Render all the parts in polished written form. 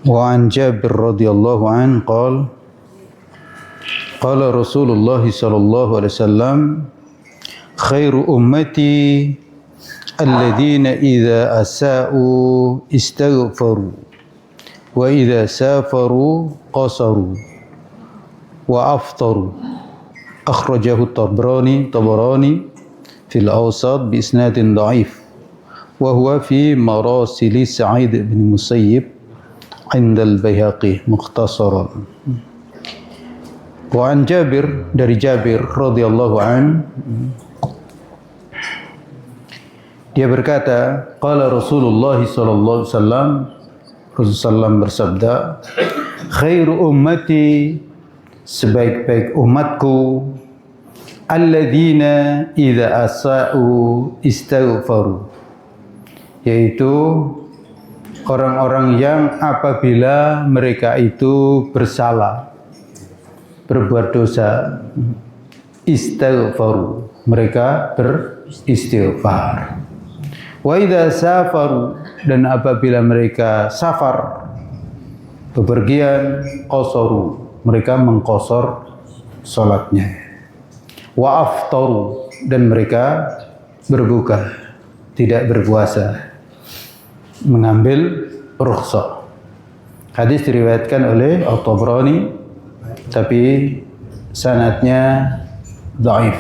وعن جابر رضي الله عنه قال قال رسول الله صلى الله عليه وسلم خير أمتي الذين إذا أساءوا استغفروا وإذا سافروا قصروا وأفطروا أخرجه الطبراني في الأوسط بإسناد ضعيف وهو في مراسل سعيد بن المسيب عند البيهقي مختصرا. وعن Jabir, dari Jabir radhiyallahu an, dia berkata, qala Rasulullah sallallahu alaihi wasallam, Rasulullah bersabda, khairu ummati, sebaik-baik umatku, alladzina idza asa'u istaghfaru, yaitu orang-orang yang apabila mereka itu bersalah, berbuat dosa, istighfaru, mereka beristighfar. Wa idza safaru, dan apabila mereka safar, bepergian, qasaru, mereka mengqasar salatnya. Wa aftaru, dan mereka berbuka, tidak berpuasa, mengambil rukhsah. Hadis diriwayatkan oleh At-Tabrani, tapi sanadnya dhaif.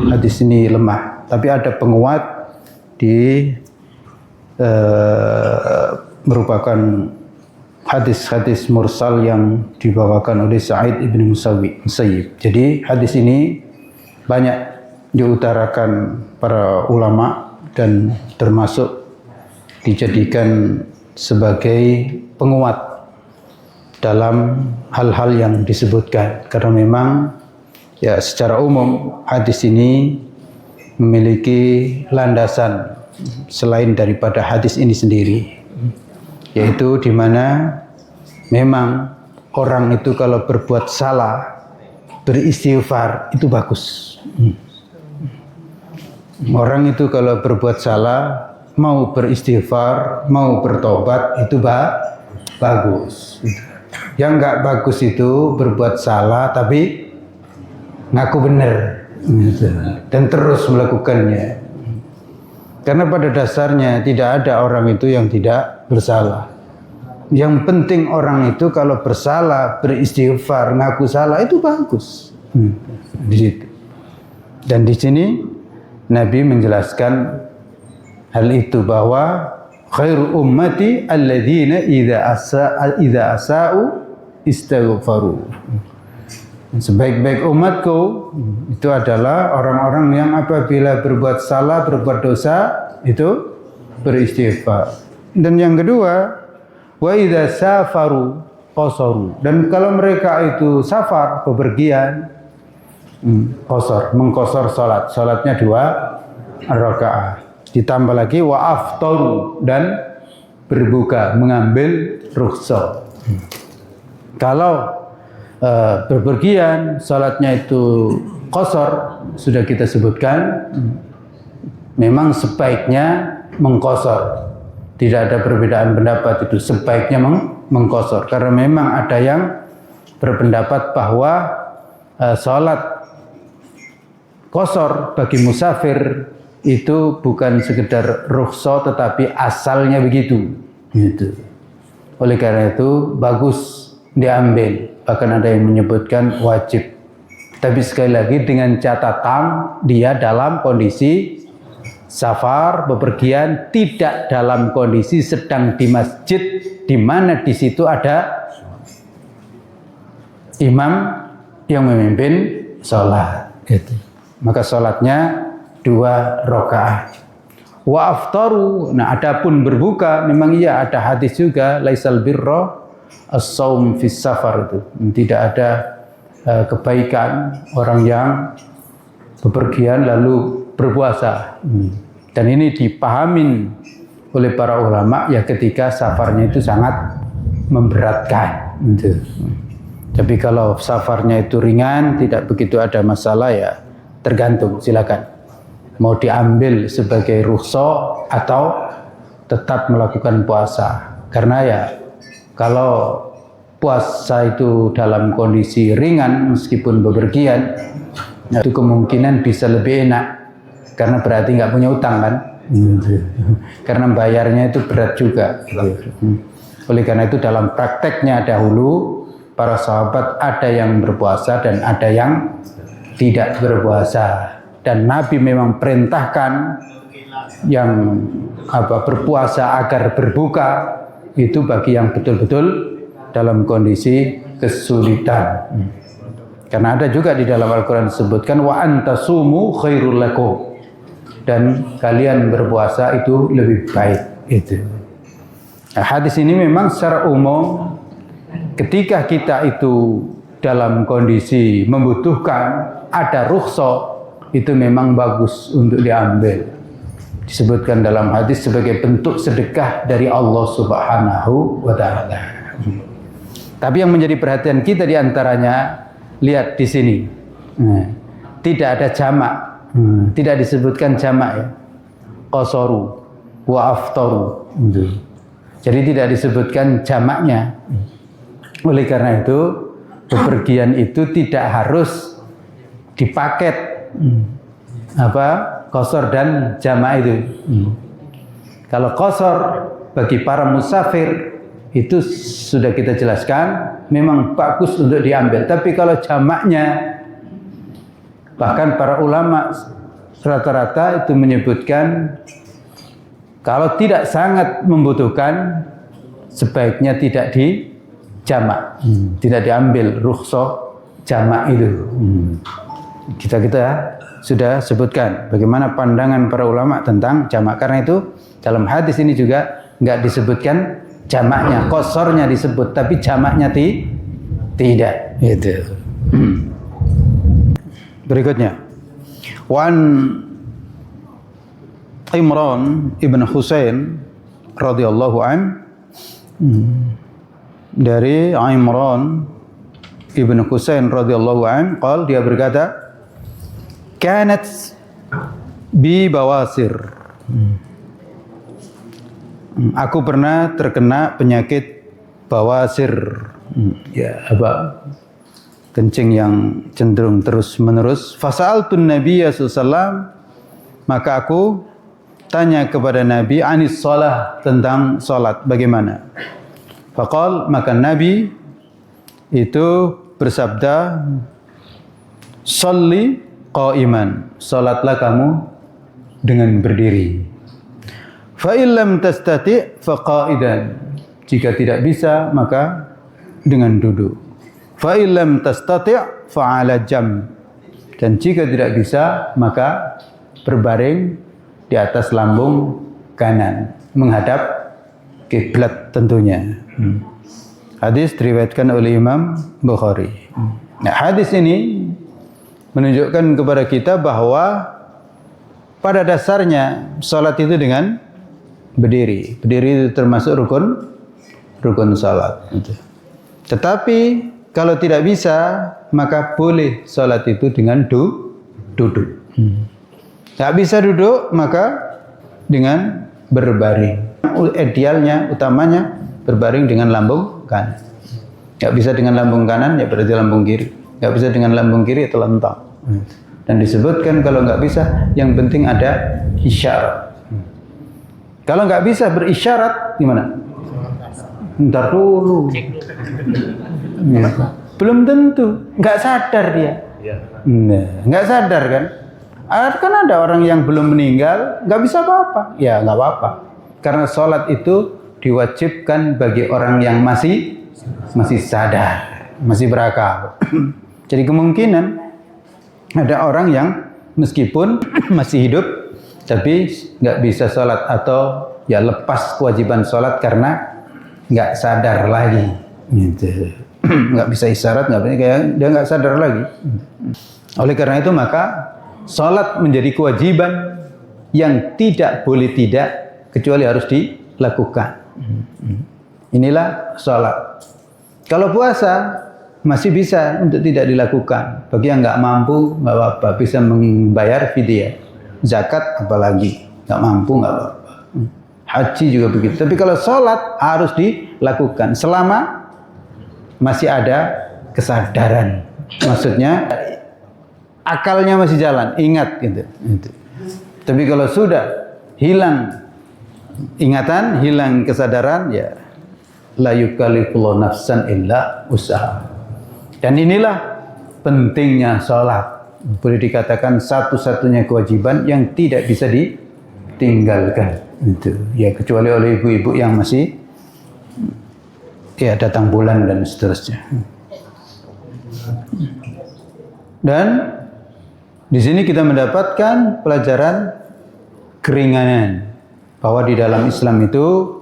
Hadis ini lemah, tapi ada penguat di merupakan hadis-hadis mursal yang dibawakan oleh Sa'id ibn Musayyib. Jadi hadis ini banyak diutarakan para ulama dan termasuk dijadikan sebagai penguat dalam hal-hal yang disebutkan, karena memang ya secara umum hadis ini memiliki landasan selain daripada hadis ini sendiri, yaitu di mana memang orang itu kalau berbuat salah beristighfar itu bagus. Orang itu kalau berbuat salah mau beristighfar, mau bertobat itu bagus. Yang enggak bagus itu berbuat salah tapi ngaku benar dan terus melakukannya. Karena pada dasarnya tidak ada orang itu yang tidak bersalah. Yang penting orang itu kalau bersalah beristighfar, ngaku salah itu bagus. Di situ. Dan di sini Nabi menjelaskan hal itu, bahwa khairu ummati alladzina idza asa'u istaghfaru. Sebaik-baik umatku itu adalah orang-orang yang apabila berbuat salah, berbuat dosa itu beristighfar. Dan yang kedua, wa idza safaru qasaru, dan kalau mereka itu safar, bepergian, qasar, mengqasar salatnya 2 rakaat. Ditambah lagi wa aftaru, dan berbuka, mengambil rukhsah. Kalau berpergian salatnya itu qasar, sudah kita sebutkan, memang sebaiknya mengqasar. Tidak ada perbedaan pendapat, itu sebaiknya mengqasar, karena memang ada yang berpendapat bahwa salat qasar bagi musafir itu bukan sekedar rukhsah, tetapi asalnya begitu. Gitu. Oleh karena itu bagus diambil. Bahkan ada yang menyebutkan wajib. Tapi sekali lagi dengan catatan dia dalam kondisi safar, bepergian, tidak dalam kondisi sedang di masjid, di mana di situ ada imam yang memimpin sholat. Gitu. Maka sholatnya 2 rakaat. Wa aftaru, nah adapun berbuka, memang iya ada hadis juga, laisal birra as-saum fis safar, itu tidak ada kebaikan orang yang bepergian lalu berpuasa. Dan ini dipahamin oleh para ulama ya ketika safarnya itu sangat memberatkan. Gitu. Tapi kalau safarnya itu ringan, tidak begitu ada masalah, ya tergantung, silakan. Mau diambil sebagai rukhsah atau tetap melakukan puasa. Karena ya Kalau puasa itu dalam kondisi ringan meskipun bepergian, itu kemungkinan bisa lebih enak karena berarti nggak punya utang kan. Karena bayarnya itu berat juga. Oleh karena itu dalam prakteknya dahulu para sahabat ada yang berpuasa dan ada yang tidak berpuasa, dan Nabi memang perintahkan yang berpuasa agar berbuka itu bagi yang betul-betul dalam kondisi kesulitan. Karena ada juga di dalam Al-Quran disebutkan wa antasumu khairul lakum, dan kalian berpuasa itu lebih baik. Itu. Nah, hadis ini memang secara umum ketika kita itu dalam kondisi membutuhkan ada rukhsah, itu memang bagus untuk diambil. Disebutkan dalam hadis sebagai bentuk sedekah dari Allah Subhanahu wa taala. Tapi yang menjadi perhatian kita diantaranya, lihat di sini, tidak ada jamak, tidak disebutkan jamak ya, qasaru wa aftaru. Jadi tidak disebutkan jamaknya. Oleh karena itu bepergian itu tidak harus dipaket qasar dan jamak itu. Kalau qasar bagi para musafir itu sudah kita jelaskan memang bagus untuk diambil. Tapi kalau jamaknya, bahkan para ulama rata-rata itu menyebutkan kalau tidak sangat membutuhkan sebaiknya tidak dijamak, tidak diambil rukhsah jamak itu. Kita sudah sebutkan bagaimana pandangan para ulama tentang jamak. Karena itu dalam hadis ini juga nggak disebutkan jamaknya, qasornya disebut, tapi jamaknya tidak. Itu. Berikutnya, Wan Imran ibn Husain radhiyallahu an, dari Imran ibn Husain radhiyallahu an, dia berkata, kanat bi bawasir. Aku pernah terkena penyakit bawasir. Ya, kencing yang cenderung terus-menerus. Fasa'altun Nabiyya sallallahu alaihi wasallam, maka aku tanya kepada Nabi anis shalah, tentang salat bagaimana. Faqal, maka Nabi itu bersabda, sholli qa'iman, salatlah kamu dengan berdiri. Fa illam tastati' fa qa'idan, jika tidak bisa maka dengan duduk. Fa illam tastati' fa 'ala jam, dan jika tidak bisa maka berbaring di atas lambung kanan menghadap kiblat tentunya. Hadis diriwayatkan oleh Imam Bukhari. Nah, hadis ini menunjukkan kepada kita bahwa pada dasarnya salat itu dengan berdiri. Berdiri itu termasuk rukun salat. Tetapi kalau tidak bisa maka boleh salat itu dengan duduk. Tak bisa duduk maka dengan berbaring. Idealnya, utamanya berbaring dengan lambung kanan. Tak bisa dengan lambung kanan ya berarti lambung kiri. Tak bisa dengan lambung kiri terlentang. Dan disebutkan kalau nggak bisa, yang penting ada isyarat. Kalau nggak bisa berisyarat gimana? Ntar dulu. Ya. Belum tentu, nggak sadar dia. Nah, nggak sadar kan? Kan ada orang yang belum meninggal, nggak bisa apa-apa. Ya nggak apa-apa. Karena sholat itu diwajibkan bagi orang yang masih sadar, masih berakal. Jadi kemungkinan ada orang yang meskipun masih hidup, tapi nggak bisa sholat atau ya lepas kewajiban sholat karena nggak sadar lagi. Gitu. Nggak bisa isyarat, kayak dia nggak sadar lagi. Oleh karena itu maka salat menjadi kewajiban yang tidak boleh tidak, kecuali harus dilakukan. Inilah salat. Kalau puasa masih bisa untuk tidak dilakukan. Bagi yang nggak mampu nggak apa-apa, bisa membayar fidyah. Zakat apalagi nggak mampu nggak apa-apa. Haji juga begitu. Tapi kalau salat harus dilakukan selama masih ada kesadaran. Maksudnya akalnya masih jalan, ingat gitu. Tapi kalau sudah hilang ingatan, hilang kesadaran, ya la yukallifullahu nafsan illa usaha. Dan inilah pentingnya sholat. Boleh dikatakan satu-satunya kewajiban yang tidak bisa ditinggalkan. Itu ya, kecuali oleh ibu-ibu yang masih ya datang bulan dan seterusnya. Dan di sini kita mendapatkan pelajaran keringanan bahwa di dalam Islam itu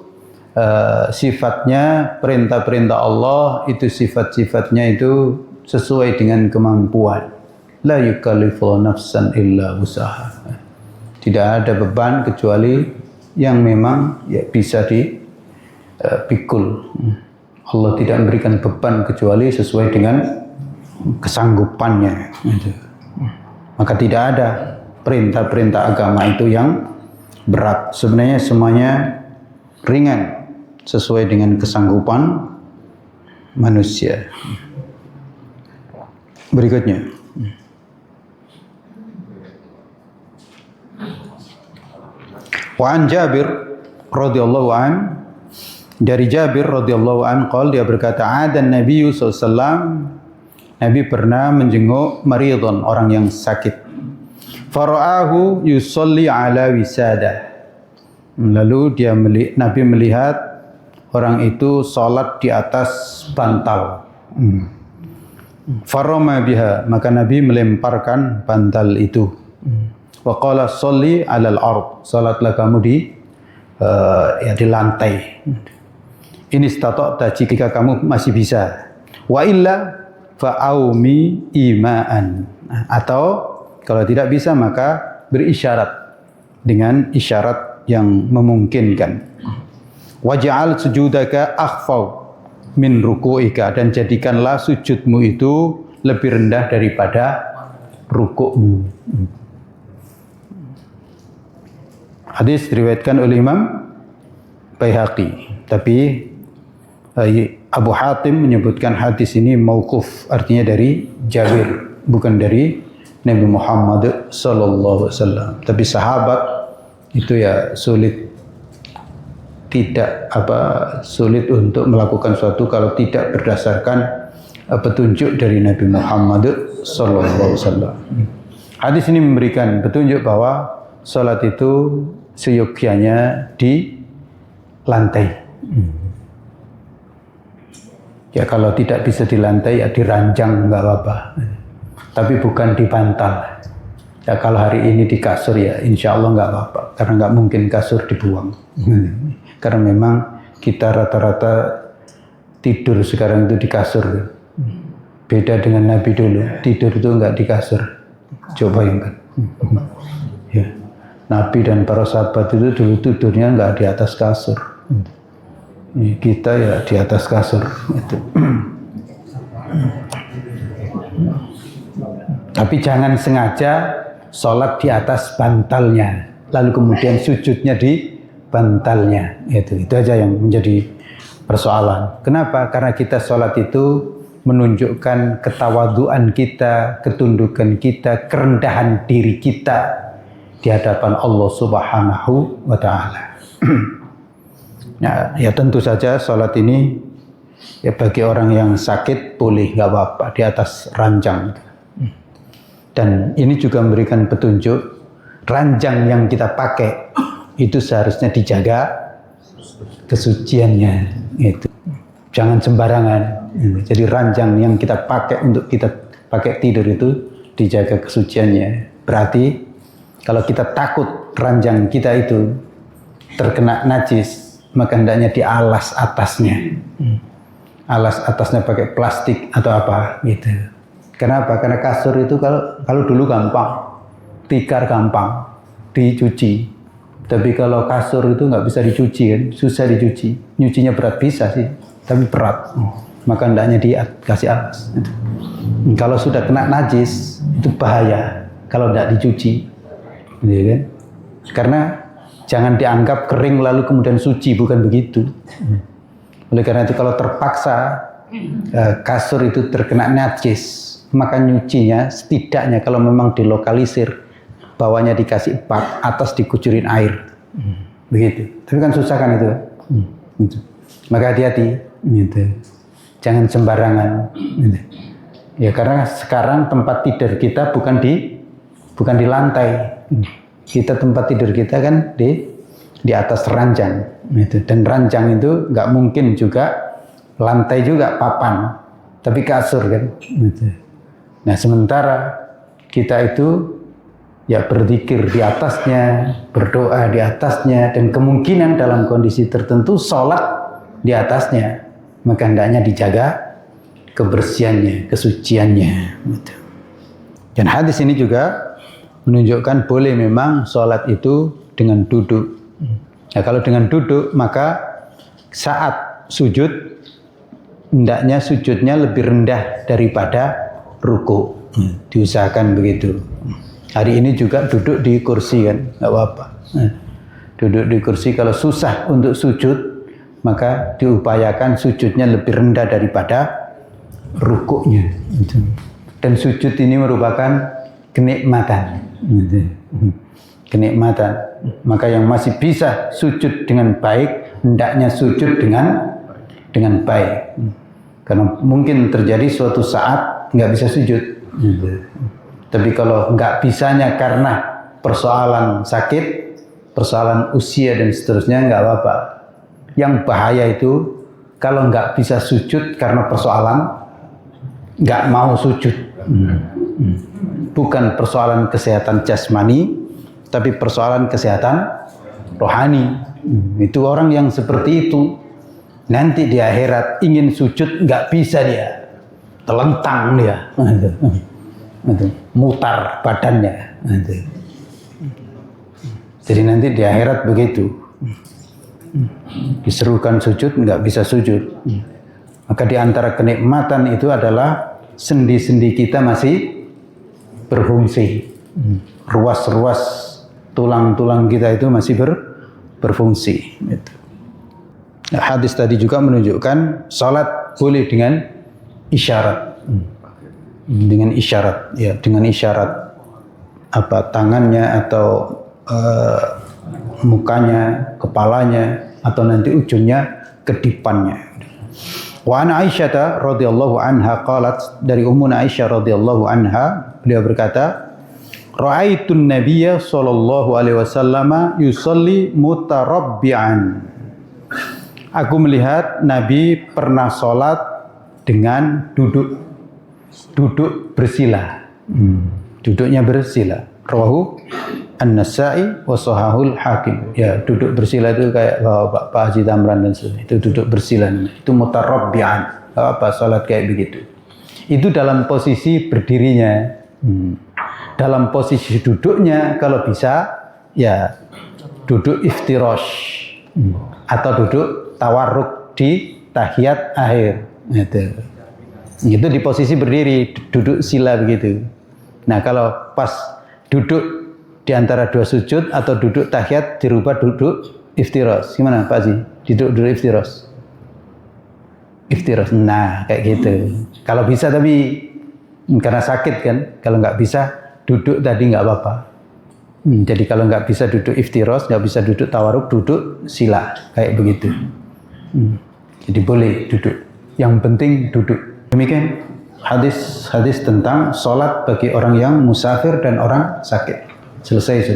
sifatnya perintah-perintah Allah itu sifat-sifatnya itu sesuai dengan kemampuan. La yukallifullahu nafsan illa usaha. Tidak ada beban kecuali yang memang ya bisa dipikul. Allah tidak memberikan beban kecuali sesuai dengan kesanggupannya. Maka tidak ada perintah-perintah agama itu yang berat. Sebenarnya semuanya ringan sesuai dengan kesanggupan manusia. Berikutnya. Wa an Jabir radhiyallahu an, dari Jabir radhiyallahu an qol, dia berkata, adan Nabi sallallahu alaihi wasallam, Nabi pernah menjenguk maridun, orang yang sakit. Fara'ahu yusalli ala wisada. Lalu Nabi melihat orang itu salat di atas bantal. Farama biha, maka Nabi melemparkan bantal itu. Wa qala sholli 'alal ard, salatlah kamu di lantai. Ini stata'ta, jika kamu masih bisa. Wa illa fa'aumi ima'an, atau kalau tidak bisa maka berisyarat dengan isyarat yang memungkinkan. Waj'al sujudaka akhfaw min ruku'ika, dan jadikanlah sujudmu itu lebih rendah daripada rukukmu. Hadis diriwayatkan oleh Imam Baihaqi, tapi Abu Hatim menyebutkan hadis ini mauquf, artinya dari Jabir, bukan dari Nabi Muhammad sallallahu alaihi wasallam. Tapi sahabat itu ya sulit untuk melakukan suatu kalau tidak berdasarkan petunjuk dari Nabi Muhammad sallallahu alaihi wasallam. Hadis ini memberikan petunjuk bahwa salat itu seyogyanya di lantai. Ya kalau tidak bisa di lantai ya di ranjang nggak apa-apa. Tapi bukan di bantal. Ya kalau hari ini di kasur ya insya Allah nggak apa-apa. Karena nggak mungkin kasur dibuang. Karena memang kita rata-rata tidur sekarang itu di kasur. Beda dengan Nabi dulu, tidur itu nggak di kasur. Coba bayangkan. Ya. Nabi dan para sahabat itu dulu tidurnya nggak di atas kasur. Kita ya di atas kasur. Itu. Tapi jangan sengaja sholat di atas bantalnya, lalu kemudian sujudnya di bantalnya. Itu aja yang menjadi persoalan. Kenapa? Karena kita sholat itu menunjukkan ketawaduan kita, ketundukan kita, kerendahan diri kita di hadapan Allah Subhanahu wa ta'ala. Ya tentu saja sholat ini ya bagi orang yang sakit boleh, nggak apa-apa, di atas ranjang. Dan ini juga memberikan petunjuk, ranjang yang kita pakai itu seharusnya dijaga kesuciannya. Itu jangan sembarangan. Jadi ranjang yang kita pakai untuk kita pakai tidur itu dijaga kesuciannya. Berarti kalau kita takut ranjang kita itu terkena najis, maka hendaknya dialas atasnya. Alas atasnya pakai plastik atau apa gitu. Kenapa? Karena kasur itu kalau dulu gampang, tikar gampang dicuci. Tapi kalau kasur itu nggak bisa dicuci kan, susah dicuci. Nyucinya berat bisa sih, tapi berat. Maka hendaknya dikasih alas. Kalau sudah kena najis itu bahaya kalau tidak dicuci. Gitu kan? Karena jangan dianggap kering lalu kemudian suci, bukan begitu. Oleh karena itu kalau terpaksa kasur itu terkena najis, maka nyucinya setidaknya kalau memang dilokalisir, bawahnya dikasih bak, atas dikucurin air. Begitu. Tapi kan susah kan itu. Gitu. Maka hati-hati. Gitu. Jangan sembarangan. Gitu. Ya karena sekarang tempat tidur kita bukan di lantai. Kita tempat tidur kita kan di atas ranjang. Gitu. Dan ranjang itu nggak mungkin juga lantai juga papan, tapi kasur kan. Gitu. Nah sementara kita itu ya berzikir di atasnya, berdoa di atasnya, dan kemungkinan dalam kondisi tertentu sholat di atasnya, maka hendaknya dijaga kebersihannya, kesuciannya. Dan hadis ini juga menunjukkan boleh memang sholat itu dengan duduk. Nah kalau dengan duduk maka saat sujud hendaknya sujudnya lebih rendah daripada ruku. Diusahakan begitu. Hari ini juga duduk di kursi kan, nggak apa-apa. Duduk di kursi kalau susah untuk sujud, maka diupayakan sujudnya lebih rendah daripada rukuknya. Dan sujud ini merupakan kenikmatan. Kenikmatan. Maka yang masih bisa sujud dengan baik, hendaknya sujud dengan baik. Karena mungkin terjadi suatu saat nggak bisa sujud. Tapi kalau nggak bisanya karena persoalan sakit, persoalan usia dan seterusnya, nggak apa-apa. Yang bahaya itu kalau nggak bisa sujud karena persoalan nggak mau sujud. Bukan persoalan kesehatan jasmani, tapi persoalan kesehatan rohani. Itu orang yang seperti itu nanti di akhirat ingin sujud nggak bisa dia. Telentang dia, mutar badannya. Jadi nanti di akhirat begitu, diserukan sujud nggak bisa sujud. Maka di antara kenikmatan itu adalah sendi-sendi kita masih berfungsi, ruas-ruas tulang-tulang kita itu masih berfungsi. Nah, hadis tadi juga menunjukkan salat boleh dengan isyarat, dengan isyarat, ya dengan isyarat apa tangannya atau mukanya, kepalanya, atau nanti ujungnya kedipannya. Wa an Aisyah radhiyallahu anha qalat, dari Ummuna Aisyah radhiyallahu anha beliau berkata, ra'aitun nabiyya sallallahu alaihi wasallam yusalli mutarabbi'an. Aku melihat Nabi pernah salat dengan duduk bersila. Duduknya bersila. Rawahu An-Nasa'i wa Shahahul Hakim. Ya, duduk bersila itu kayak Pak Haji Tamran dan sebagainya. Itu duduk bersila. Itu mutarabbi'an. Apa salat kayak begitu. Itu dalam posisi berdirinya. Dalam posisi duduknya kalau bisa ya duduk iftirash atau duduk tawarruk di tahiyat akhir. Itu di posisi berdiri, duduk sila begitu. Nah kalau pas duduk di antara dua sujud atau duduk tahiyat dirubah duduk iftirash. Gimana Pak Haji? Duduk iftirash. Iftirash. Nah kayak gitu. Kalau bisa, tapi karena sakit kan, kalau nggak bisa duduk tadi nggak apa-apa. Jadi kalau nggak bisa duduk iftirash, nggak bisa duduk tawaruk, duduk sila kayak begitu. Jadi boleh duduk. Yang penting duduk. Demikian hadis tentang sholat bagi orang yang musafir dan orang sakit. Selesai sudah.